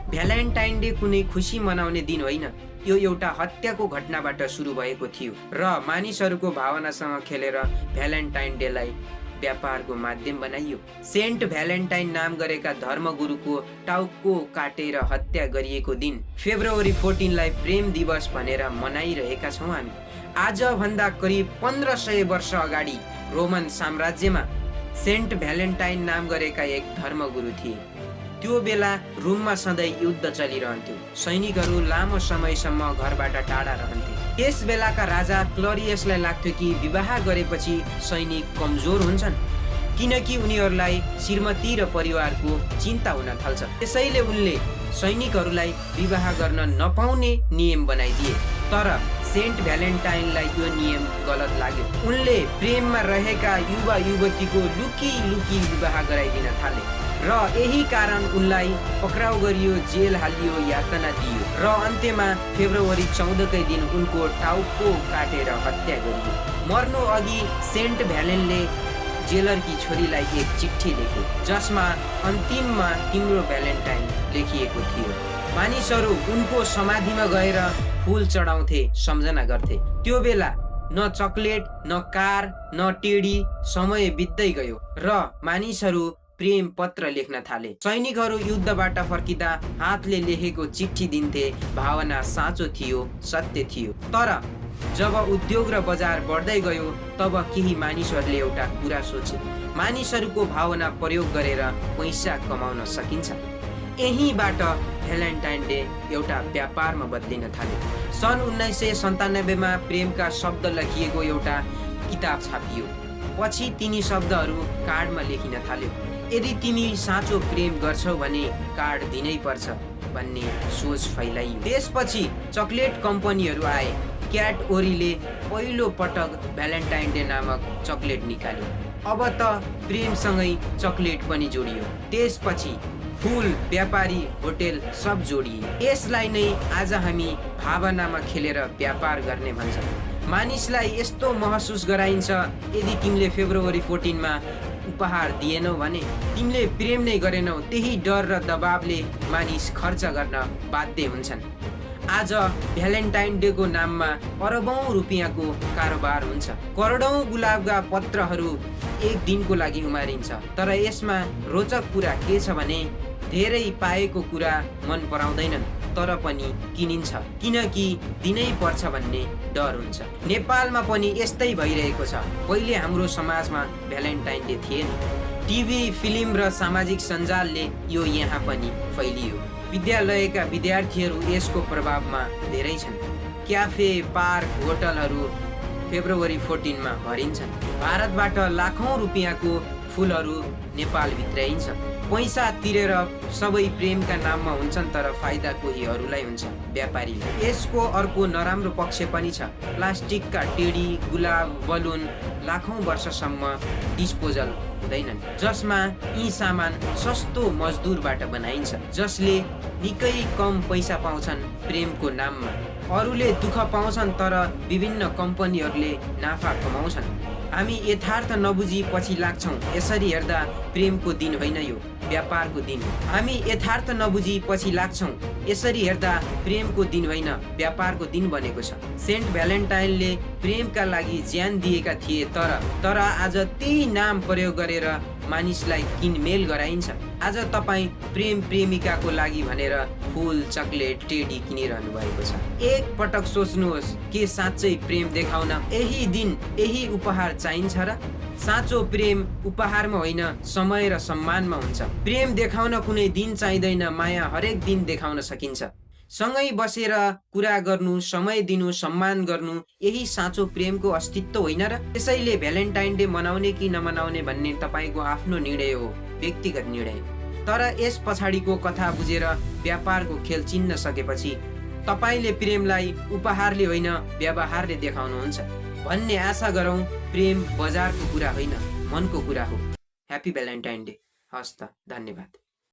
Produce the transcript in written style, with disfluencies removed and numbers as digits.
Valentine day कुनै खुसी मनाउने दिन होइन, यो एउटा हत्याको घटनाबाट सुरु भएको थियो र मानिसहरूको भावनासँग खेलेर भ्यालेन्टाइन डेलाई व्यापारको माध्यम बनाइयो। सेन्ट भ्यालेन्टाइन नाम गरेका धर्मगुरुको टाउको काटेर हत्या गरिएको दिन फेब्रुअरी 14 लाई प्रेम दिवस भनेर मनाइरहेका छौँ हामी। आजभन्दा करिब 1500 वर्ष अगाडि रोमन साम्राज्यमा सेन्ट भ्यालेन्टाइन नाम गरेका एक धर्मगुरु थिए। त्यो बेला रोममा सधैँ युद्ध चलिरहन्थ्यो। सैनिकहरू लामो समयसम्म घरबाट टाढा रहन्थे। त्यस बेलाका राजा क्लरियसलाई लाग्थ्यो कि विवाह गरेपछि सैनिक कमजोर हुन्छन्, किनकि उनीहरूलाई श्रीमती र परिवारको चिन्ता हुन थाल्छ। त्यसैले उनले सैनिकहरूलाई विवाह गर्न नपाउने नियम बनाइदिए। तर सेन्ट भ्यालेन्टाइनलाई यो नियम गलत लाग्यो। उनले प्रेममा रहेका युवा युवतीको लुकी लुकी विवाह गराइदिन थाले र यही कारण उनलाई पक्राउ गरियो, जेल हालियो, यातना दिइयो र अन्त्यमा फेब्रुअरी 14 कै दिन उनको टाउको काटेर हत्या गरियो। मर्नु अघि सेन्ट भ्यालेनले जेलरकी छोरीलाई एक चिठी लेखे, जसमा अन्तिममा तिम्रो भ्यालेन्टाइन लेखिएको थियो। मानिसहरू उनको समाधिमा गएर फूल चढाउँथे, सम्झना गर्थे। त्यो बेला न चकलेट, न कार, न टेडी। समय बित्दै गयो र मानिसहरू प्रेम पत्र लेख्न थाले। सैनिकहरू युद्धबाट फर्किँदा हातले लेखेको चिठी दिन्थे। भावना साँचो थियो, सत्य थियो। तर जब उद्योग र बजार बढ्दै गयो तब केही मानिसहरूले एउटा कुरा सोचे, मानिसहरूको भावना प्रयोग गरेर पैसा कमाउन सकिन्छ। यहीबाट भ्यालेन्टाइन डे एउटा व्यापारमा बदलिन थाल्यो। सन् 1997 मा प्रेमका शब्द लेखिएको एउटा किताब छापियो। पछि तिनी शब्दहरू कार्डमा लेखिन थाल्यो। यदि तिमी साँचो प्रेम गर्छौ भने कार्ड दिनै पर्छ भन्ने सोच फैलाइयो। त्यसपछि चकलेट कम्पनीहरू आए। क्याडबरीले पहिलो पटक भ्यालेन्टाइन डे नामक चकलेट निकाल्यो। अब त प्रेमसँगै चकलेट पनि जोडियो। त्यसपछि फुल, व्यापारी, होटेल सब जोडिए। यसलाई नै आज हामी भावनामा खेलेर व्यापार गर्ने भन्छौँ। मानिसलाई यस्तो महसुस गराइन्छ, यदि तिमीले फेब्रुअरी 14 मा उपहार दिएनौ भने तिमीले प्रेम नै गरेनौ। त्यही डर र दबावले मानिस खर्च गर्न बाध्य हुन्छन्। आज भ्यालेन्टाइन डे को नाममा अरबौं रुपियाँको कारोबार हुन्छ। करोडौं गुलाबका पत्रहरू एक दिनको लागि उमारिन्छ। तर यसमा रोचक कुरा के छ भने धेरै पाएको कुरा मन पराउँदैनन्, तर पनि किनिन्छ, किनकि दिनै पर्छ भन्ने डर हुन्छ। नेपालमा पनि यस्तै भइरहेको छ। पहिले हाम्रो समाजमा भ्यालेन्टाइन डे थिएन। टिभी, फिल्म र सामाजिक सञ्जालले यो यहाँ पनि फैलियो। विद्यालयका विद्यार्थीहरू यसको प्रभावमा धेरै छन्। क्याफे, पार्क, होटलहरू फेब्रुअरी 14 मा भरिन्छन्। भारतबाट लाखौं रुपियाँको फुलहरू नेपाल भित्राइन्छ। पैसा तिरेर सबै प्रेमका नाममा हुन्छन्, तर फाइदा कोही अरूलाई हुन्छ, व्यापारीलाई। यसको अर्को नराम्रो पक्ष पनि छ। प्लास्टिकका टेडी, गुलाब, बलुन लाखौं वर्षसम्म डिस्पोजल हुँदैनन्, जसमा यी सामान सस्तो मजदुरबाट बनाइन्छ, जसले निकै कम पैसा पाउँछन् प्रेमको नाममा। अरूले दुःख पाउँछन्, तर विभिन्न कम्पनीहरूले नाफा कमाउँछन्। हामी यथार्थ नबुझी पछि लाग्छौँ। यसरी हेर्दा प्रेमको दिन होइन, यो व्यापारको दिन हो। हामी यथार्थ नबुझी पछि लाग्छौँ। यसरी हेर्दा प्रेमको दिन होइन, व्यापारको दिन बनेको छ। सेन्ट भ्यालेन्टाइनले प्रेमका लागि ज्यान दिएका थिए, तर आज त्यही नाम प्रयोग गरेर मानिसलाई किनमेल गराइन्छ। आज तपाईँ प्रेम प्रेमिकाको लागि भनेर फुल, चकलेट, टेडी किनिरहनु भएको छ। एक पटक सोच्नुहोस्, के साँच्चै प्रेम देखाउन यही दिन यही उपहार चाहिन्छ र? साँचो प्रेम उपहारमा होइन, समय र सम्मानमा हुन्छ। प्रेम देखाउन कुनै दिन चाहिँदैन, माया हरेक दिन देखाउन सकिन्छ। सँगै बसेर कुरा गर्नु, समय दिनु, सम्मान गर्नु, यही साँचो प्रेमको अस्तित्व होइन र? त्यसैले भ्यालेन्टाइन डे मनाउने कि नमनाउने भन्ने तपाईँको आफ्नो निर्णय हो, व्यक्तिगत निर्णय। तर यस पछाडिको कथा बुझेर व्यापारको खेल चिन्न सकेपछि तपाईँले प्रेमलाई उपहारले होइन, व्यवहारले देखाउनुहुन्छ भन्ने आशा गरौँ। प्रेम बजारको कुरा होइन, मनको कुरा हो। Happy Valentine day. हस् त, धन्यवाद।